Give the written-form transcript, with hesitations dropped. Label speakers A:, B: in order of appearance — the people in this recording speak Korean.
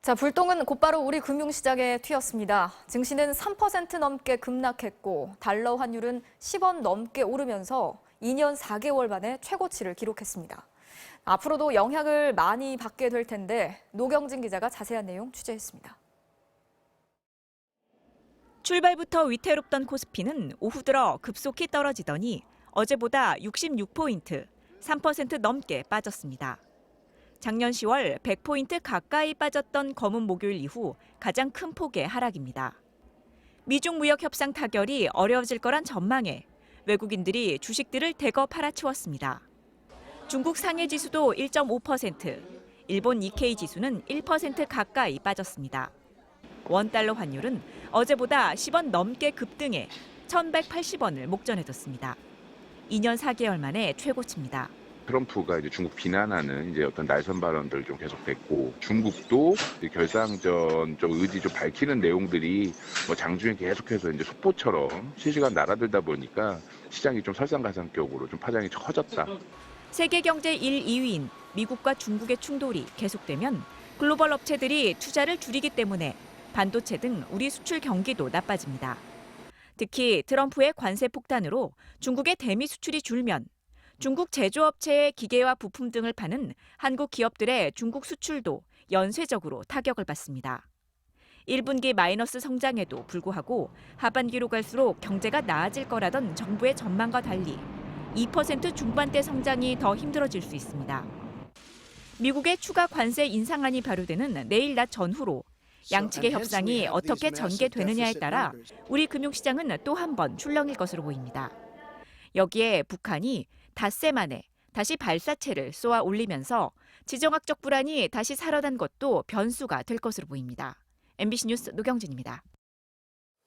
A: 자, 불똥은 곧바로 우리 금융시장에 튀었습니다. 증시는 3% 넘게 급락했고 달러 환율은 10원 넘게 오르면서 2년 4개월 만에 최고치를 기록했습니다. 앞으로도 영향을 많이 받게 될 텐데 노경진 기자가 자세한 내용 취재했습니다.
B: 출발부터 위태롭던 코스피는 오후 들어 급속히 떨어지더니 어제보다 66포인트, 3% 넘게 빠졌습니다. 작년 10월 100포인트 가까이 빠졌던 검은 목요일 이후 가장 큰 폭의 하락입니다. 미중 무역 협상 타결이 어려워질 거란 전망에 외국인들이 주식들을 대거 팔아치웠습니다. 중국 상해 지수도 1.5%, 일본 니케이 지수는 1% 가까이 빠졌습니다. 원달러 환율은 어제보다 10원 넘게 급등해 1,180원을 목전에 뒀습니다. 2년 4개월 만에 최고치입니다.
C: 트럼프가 이제 중국 비난하는 이제 어떤 날선 발언들 좀 계속됐고, 중국도 결상전 좀 의지 좀 밝히는 내용들이 뭐 장중에 계속해서 이제 속보처럼 실시간 날아들다 보니까 시장이 좀 설상가상격으로 좀 파장이 커졌다.
B: 세계 경제 1, 2위인 미국과 중국의 충돌이 계속되면 글로벌 업체들이 투자를 줄이기 때문에 반도체 등 우리 수출 경기도 나빠집니다. 특히 트럼프의 관세 폭탄으로 중국의 대미 수출이 줄면 중국 제조업체의 기계와 부품 등을 파는 한국 기업들의 중국 수출도 연쇄적으로 타격을 받습니다. 1분기 마이너스 성장에도 불구하고 하반기로 갈수록 경제가 나아질 거라던 정부의 전망과 달리 2% 중반대 성장이 더 힘들어질 수 있습니다. 미국의 추가 관세 인상안이 발효되는 내일 낮 전후로 양측의 협상이 어떻게 전개되느냐에 따라 우리 금융시장은 또 한 번 출렁일 것으로 보입니다. 여기에 북한이 닷새 만에 다시 발사체를 쏘아 올리면서 지정학적 불안이 다시 살아난 것도 변수가 될 것으로 보입니다. MBC 뉴스 노경진입니다.